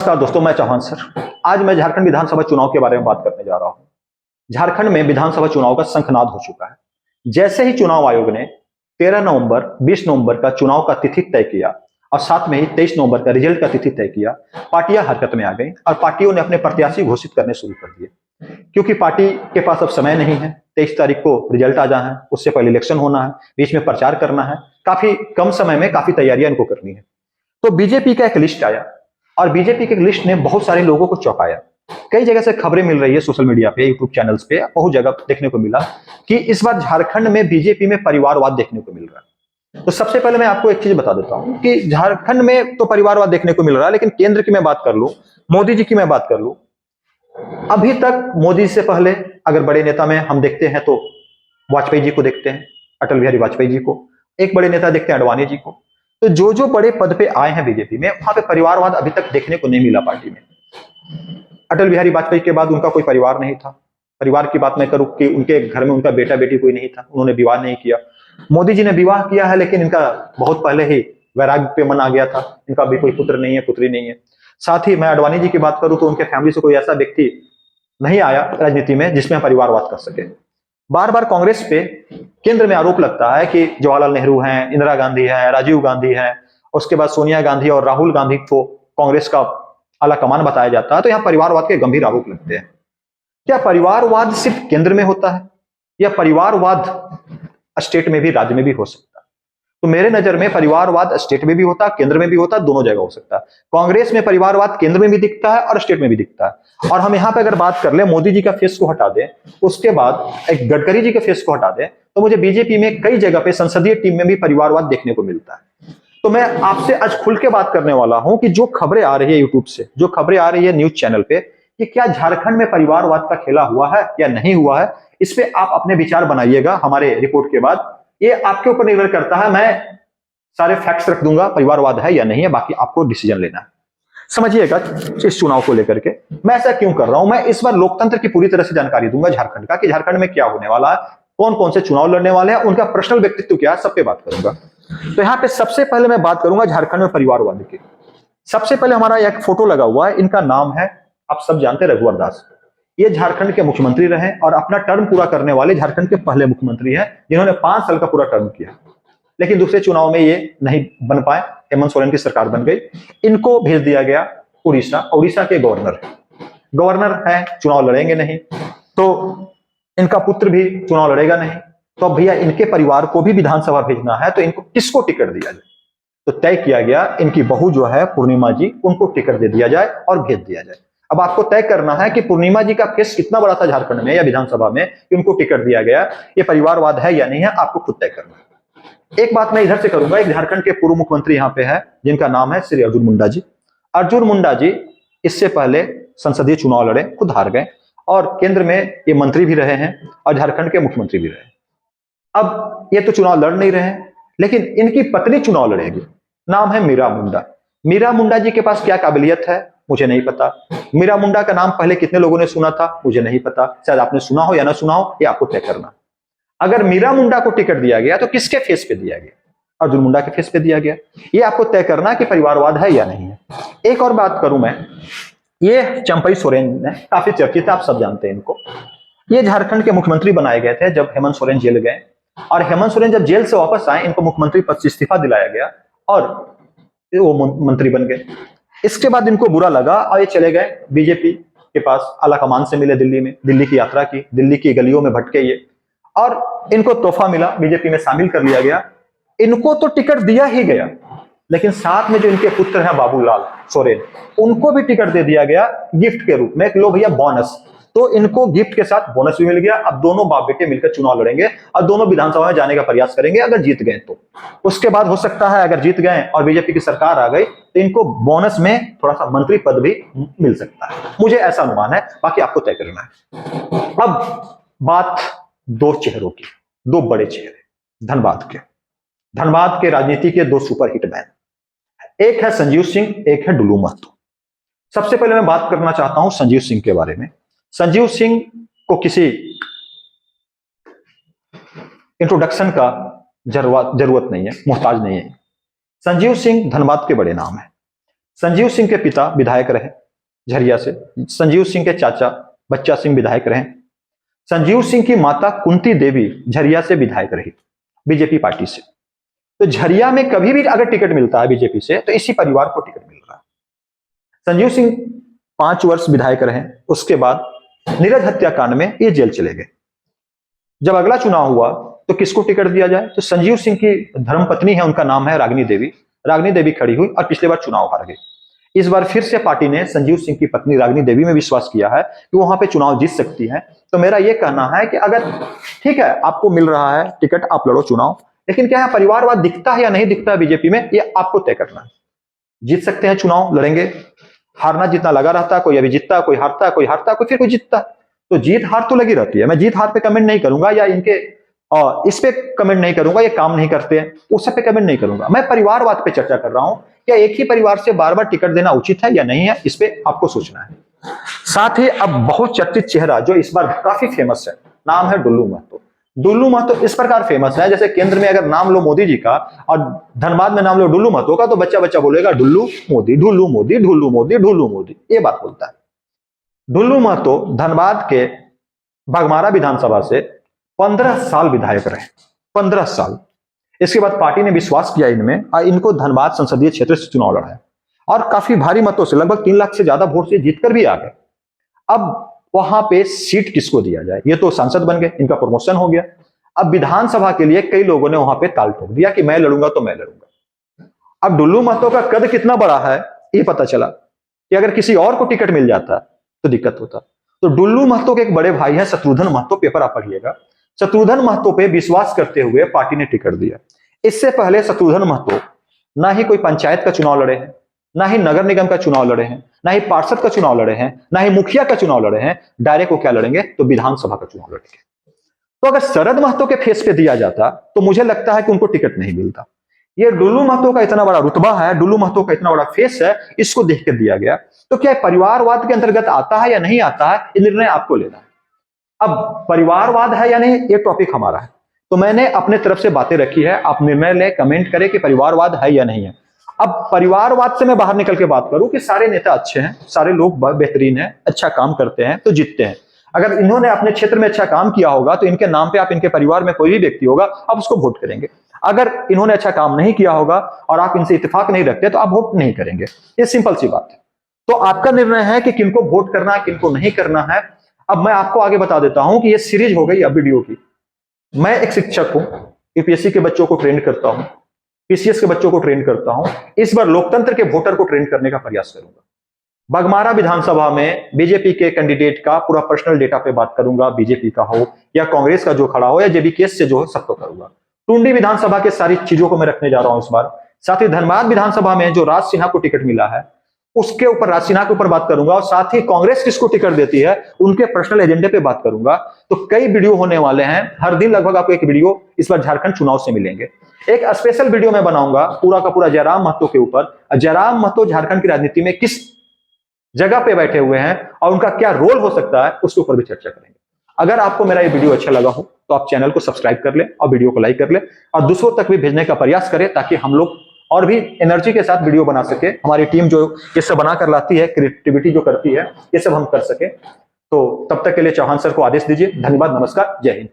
नमस्कार दोस्तों, मैं चौहान सर। आज मैं झारखंड विधानसभा चुनाव के बारे में बात करने जा रहा हूं। झारखंड में विधानसभा चुनाव का शंखनाद हो चुका है। जैसे ही चुनाव आयोग ने 13 नवंबर 20 नवंबर का चुनाव का तिथि तय किया और साथ में ही 23 नवंबर का रिजल्ट का तिथि तय किया, पार्टियां हरकत में आ गई और पार्टियों ने अपने प्रत्याशी घोषित करने शुरू कर दिए। क्योंकि पार्टी के पास अब समय नहीं है। 23 तारीख को रिजल्ट आ जाना है, उससे पहले इलेक्शन होना है, बीच में प्रचार करना है, काफी कम समय में काफी तैयारियां इनको करनी है। तो बीजेपी का एक लिस्ट आया और बीजेपी के लिस्ट ने बहुत सारे लोगों को चौंकाया। कई जगह से खबरें मिल रही है, सोशल मीडिया पे, यूट्यूब चैनल्स पे बहुत जगह देखने को मिला कि इस बार झारखंड में बीजेपी में परिवारवाद देखने को मिल रहा है। तो सबसे पहले मैं आपको एक चीज बता देता हूं कि झारखंड में तो परिवारवाद देखने को मिल रहा है, लेकिन केंद्र की मैं बात कर लूं, मोदी जी की मैं बात कर लूं, अभी तक मोदी से पहले अगर बड़े नेता में हम देखते हैं तो वाजपेयी जी को देखते हैं, अटल बिहारी वाजपेयी जी को। एक बड़े नेता देखते हैं अडवाणी जी को। तो जो जो बड़े पद पे आए हैं बीजेपी में, वहां पे परिवारवाद अभी तक देखने को नहीं मिला पार्टी में। अटल बिहारी वाजपेयी के बाद उनका कोई परिवार नहीं था। परिवार की बात मैं करूं कि उनके घर में उनका बेटा बेटी कोई नहीं था, उन्होंने विवाह नहीं किया। मोदी जी ने विवाह किया है, लेकिन इनका बहुत पहले ही वैराग्य पे मन आ गया था। इनका भी कोई पुत्र नहीं है, पुत्री नहीं है। साथ ही मैं अडवाणी जी की बात करूं तो उनके फैमिली से कोई ऐसा व्यक्ति नहीं आया राजनीति में जिसमें परिवारवाद कर सके। बार बार कांग्रेस पे केंद्र में आरोप लगता है कि जवाहरलाल नेहरू हैं, इंदिरा गांधी हैं, राजीव गांधी हैं, उसके बाद सोनिया गांधी और राहुल गांधी को कांग्रेस का आला कमान बताया जाता है। तो यहाँ परिवारवाद के गंभीर आरोप लगते हैं। क्या परिवारवाद सिर्फ केंद्र में होता है या परिवारवाद स्टेट में भी, राज्य में भी हो सकता है? तो मेरे नजर में परिवारवाद स्टेट में भी होता है, केंद्र में भी होता है, दोनों जगह हो सकता है। कांग्रेस में परिवारवाद केंद्र में भी दिखता है और स्टेट में भी दिखता है। और हम यहाँ पे अगर बात कर ले, मोदी जी का फेस को हटा दें, उसके बाद एक गडकरी जी के फेस को हटा दें, तो मुझे बीजेपी में कई जगह पे संसदीय टीम में भी परिवारवाद देखने को मिलता है। तो मैं आपसे आज खुल के बात करने वाला हूं कि जो खबरें आ रही है यूट्यूब से, जो खबरें आ रही है न्यूज चैनल पे, कि क्या झारखंड में परिवारवाद का खेला हुआ है या नहीं हुआ है, इस पे आप अपने विचार बनाइएगा हमारे रिपोर्ट के बाद। ये आपके ऊपर निर्भर करता है। मैं सारे फैक्ट्स रख दूंगा, परिवारवाद है या नहीं है, बाकी आपको डिसीजन लेना है। समझिएगा इस चुनाव को लेकर के मैं ऐसा क्यों कर रहा हूं। मैं इस बार लोकतंत्र की पूरी तरह से जानकारी दूंगा झारखंड का, कि झारखंड में क्या होने वाला है, कौन कौन से चुनाव लड़ने वाले हैं, उनका पर्सनल व्यक्तित्व क्या है, सब पे बात करूंगा। तो यहाँ पे सबसे पहले मैं बात करूंगा झारखंड में परिवारवाद की। सबसे पहले हमारा एक फोटो लगा हुआ है, इनका नाम है, आप सब जानते हैं, रघुवर दास। ये झारखंड के मुख्यमंत्री रहे और अपना टर्म पूरा करने वाले झारखंड के पहले मुख्यमंत्री हैं, जिन्होंने 5 साल का पूरा टर्म किया। लेकिन दूसरे चुनाव में ये नहीं बन पाए, हेमंत सोरेन की सरकार बन गई। इनको भेज दिया गया उड़ीसा। उड़ीसा के गवर्नर है, चुनाव लड़ेंगे नहीं, तो इनका पुत्र भी चुनाव लड़ेगा नहीं। तो अब भैया इनके परिवार को भी विधानसभा भेजना है, तो इनको किसको टिकट दिया जाए? तो तय किया गया इनकी बहू जो है पूर्णिमा जी, उनको टिकट दे दिया जाए और भेज दिया जाए। अब आपको तय करना है कि पूर्णिमा जी का फेस कितना बड़ा था झारखंड में या विधानसभा में कि उनको टिकट दिया गया। ये परिवारवाद है या नहीं है, आपको खुद तय करना है। एक बात मैं इधर से करूंगा, एक झारखंड के पूर्व मुख्यमंत्री यहाँ पे है, जिनका नाम है श्री अर्जुन मुंडा जी। अर्जुन मुंडा जी इससे पहले संसदीय चुनाव लड़े, खुद हार गए, और केंद्र में ये मंत्री भी रहे हैं और झारखंड के मुख्यमंत्री भी रहे। अब ये तो चुनाव लड़ नहीं रहे हैं, लेकिन इनकी पत्नी चुनाव लड़ेगी। नाम है मीरा मुंडा। मीरा मुंडा जी के पास क्या काबिलियत है मुझे नहीं पता। मीरा मुंडा का नाम पहले कितने लोगों ने सुना था मुझे नहीं पता। शायद आपने सुना हो या ना सुना हो, ये आपको तय करना। अगर मीरा मुंडा को टिकट दिया गया तो किसके फेस पे दिया गया? अर्जुन मुंडा के फेस पे दिया गया। ये आपको तय करना कि परिवारवाद है या नहीं है। एक और बात करूं मैं, ये चंपई सोरेन है, काफी चर्चित है, आप सब जानते हैं इनको। ये झारखंड के मुख्यमंत्री बनाए गए थे जब हेमंत सोरेन जेल गए, और हेमंत सोरेन जब जेल से वापस आए, इनको मुख्यमंत्री पद से इस्तीफा दिलाया गया और वो मंत्री बन गए। इसके बाद इनको बुरा लगा और ये चले गए बीजेपी के पास, आला कमान से मिले दिल्ली में, दिल्ली की यात्रा की, दिल्ली की गलियों में भटके ये, और इनको तोहफा मिला, बीजेपी में शामिल कर लिया गया। इनको तो टिकट दिया ही गया, लेकिन साथ में जो इनके पुत्र हैं बाबूलाल सोरेन, उनको भी टिकट दे दिया गया गिफ्ट के रूप में, लो भैया बोनस। तो इनको गिफ्ट के साथ बोनस भी मिल गया। अब दोनों बाप बेटे मिलकर चुनाव लड़ेंगे और दोनों विधानसभा में जाने का प्रयास करेंगे अगर जीत गए तो। उसके बाद हो सकता है अगर जीत गए और बीजेपी की सरकार आ गई तो इनको बोनस में थोड़ा सा मंत्री पद भी मिल सकता है, मुझे ऐसा अनुमान है, बाकी आपको तय करना है। अब बात दो चेहरों की, दो बड़े चेहरे धनबाद के राजनीति के दो सुपर हिट मैन, एक है संजीव सिंह, एक है डुलू महतो। सबसे पहले मैं बात करना चाहता हूं संजीव सिंह के बारे में। संजीव सिंह को किसी इंट्रोडक्शन का जरूरत नहीं है, मोहताज नहीं है। संजीव सिंह धनबाद के बड़े नाम है। संजीव सिंह के पिता विधायक रहे झरिया से, संजीव सिंह के चाचा बच्चा सिंह विधायक रहे, संजीव सिंह की माता कुंती देवी झरिया से विधायक रही बीजेपी पार्टी से। तो झरिया में कभी भी अगर टिकट मिलता है बीजेपी से तो इसी परिवार को टिकट मिल रहा है। संजीव सिंह 5 वर्ष विधायक रहे, उसके बाद नीरज हत्याकांड में ये जेल चले गए। जब अगला चुनाव हुआ तो किसको टिकट दिया जाए, तो संजीव सिंह की धर्मपत्नी है, उनका नाम है रागिनी देवी। रागिनी देवी खड़ी हुई और पिछले बार चुनाव हार गई। इस बार फिर से पार्टी ने संजीव सिंह की पत्नी रागिनी देवी में विश्वास किया है कि वो वहां पे चुनाव जीत सकती है। तो मेरा यह कहना है कि अगर ठीक है आपको मिल रहा है टिकट, आप लड़ो चुनाव, लेकिन क्या है परिवारवाद दिखता है या नहीं दिखता है बीजेपी में, ये आपको तय करना है। जीत सकते हैं चुनाव, लड़ेंगे, हारना जितना लगा रहता है, कोई अभी जीतता है, कोई हारता है, कोई हारता है, कोई फिर कोई जीतता है। तो जीत हार तो लगी रहती है। मैं जीत हार पे कमेंट नहीं करूंगा या इनके इस पे कमेंट नहीं करूंगा, ये काम नहीं करते हैं उस पे कमेंट नहीं करूंगा। मैं परिवारवाद पे चर्चा कर रहा हूं, क्या एक ही परिवार से बार बार टिकट देना उचित है या नहीं है, इस पे आपको सोचना है। साथ ही अब बहुत चर्चित चेहरा जो इस बार काफी फेमस है, नाम है डुल्लू महतो। डुल्लू महतो इस प्रकार फेमस है, जैसे केंद्र में अगर नाम लो मोदी जी का और धनबाद में नाम लो डुल्लू महतो का, तो बच्चा बच्चा बोलेगा डुल्लू मोदी, डुल्लू मोदी, डुल्लू मोदी, डुल्लू मोदी, ये बात बोलता है। डुल्लू महतो धनबाद के बाघमारा विधानसभा से 15 साल विधायक रहे, 15 साल। इसके बाद पार्टी ने विश्वास किया इनमें और इनको धनबाद संसदीय क्षेत्र से चुनाव लड़ाया और काफी भारी मतों से, लगभग 3 लाख से ज्यादा वोट से जीतकर भी आ गए। अब वहां पे सीट किसको दिया जाए, ये तो सांसद बन गए, इनका प्रमोशन हो गया। अब विधानसभा के लिए कई लोगों ने वहां पे ताल ठोक दिया कि मैं लड़ूंगा तो मैं लड़ूंगा। अब डुल्लू महतो का कद कितना बड़ा है ये पता चला कि अगर किसी और को टिकट मिल जाता तो दिक्कत होता। तो डुल्लू महतो के एक बड़े भाई हैं शत्रुघ्न महतो, पेपर आप पढ़िएगा। शत्रुघ्न महतो पे विश्वास करते हुए पार्टी ने टिकट दिया। इससे पहले शत्रुघ्न महतो ना ही कोई पंचायत का चुनाव लड़े हैं, ना ही नगर निगम का चुनाव लड़े हैं, ना ही पार्षद का चुनाव लड़े हैं, ना ही मुखिया का चुनाव लड़े हैं। डायरेक्ट वो क्या लड़ेंगे, तो विधानसभा का चुनाव लड़ेंगे। तो अगर शरद महतो के फेस पे दिया जाता तो मुझे लगता है कि उनको टिकट नहीं मिलता। ये डुल्लू महतो का इतना बड़ा रुतबा है, डुल्लू महतो का इतना बड़ा फेस है, इसको देख कर दिया गया। तो क्या परिवारवाद के अंतर्गत आता है या नहीं आता है, ये निर्णय आपको लेना है। अब परिवारवाद है या नहीं ये टॉपिक हमारा है, तो मैंने अपने तरफ से बातें रखी है, आप निर्णय लें, कमेंट करें कि परिवारवाद है या नहीं है। अब परिवारवाद से मैं बाहर निकल के बात करूं कि सारे नेता अच्छे हैं, सारे लोग बेहतरीन हैं, अच्छा काम करते हैं तो जीतते हैं। अगर इन्होंने अपने क्षेत्र में अच्छा काम किया होगा तो इनके नाम पे आप, इनके परिवार में कोई भी व्यक्ति होगा, आप उसको वोट करेंगे। अगर इन्होंने अच्छा काम नहीं किया होगा और आप इनसे इत्तेफाक नहीं रखते तो आप वोट नहीं करेंगे। ये सिंपल सी बात है। तो आपका निर्णय है कि किनको वोट करना है, किनको नहीं करना है। अब मैं आपको आगे बता देता हूं कि ये सीरीज हो गई अब वीडियो की। मैं एक शिक्षक हूं, यूपीएससी के बच्चों को ट्रेन करता हूं, पीसीएस के बच्चों को ट्रेन करता हूं। इस बार लोकतंत्र के वोटर को ट्रेन करने का प्रयास करूंगा। बाघमारा विधानसभा में बीजेपी के कैंडिडेट का पूरा पर्सनल डेटा पे बात करूंगा, बीजेपी का हो या कांग्रेस का जो खड़ा हो या जेबीकेएस से जो हो, सबको करूंगा। टुंडी विधानसभा के सारी चीजों को मैं रखने जा रहा हूं इस बार। साथ ही धनबाद विधानसभा में जो राज सिन्हा को टिकट मिला है उसके ऊपर, राज सिन्हा के ऊपर बात करूंगा और साथ ही कांग्रेस किसको टिकट देती है उनके पर्सनल एजेंडे पे बात करूंगा। तो कई वीडियो होने वाले हैं, हर दिन लगभग आपको एक वीडियो इस बार झारखंड चुनाव से मिलेंगे। एक स्पेशल वीडियो मैं बनाऊंगा पूरा का पूरा जयराम महतो के ऊपर। जयराम महतो झारखंड की राजनीति में किस जगह पे बैठे हुए हैं और उनका क्या रोल हो सकता है उसके ऊपर भी चर्चा करेंगे। अगर आपको मेरा ये वीडियो अच्छा लगा हो तो आप चैनल को सब्सक्राइब कर ले और वीडियो को लाइक कर ले और दूसरों तक भी भेजने का प्रयास करें ताकि हम लोग और भी एनर्जी के साथ वीडियो बना सके। हमारी टीम जो ये सब बना कर लाती है, क्रिएटिविटी जो करती है, ये सब हम कर सके। तो तब तक के लिए चौहान सर को आदेश दीजिए। धन्यवाद, नमस्कार, जय हिंद।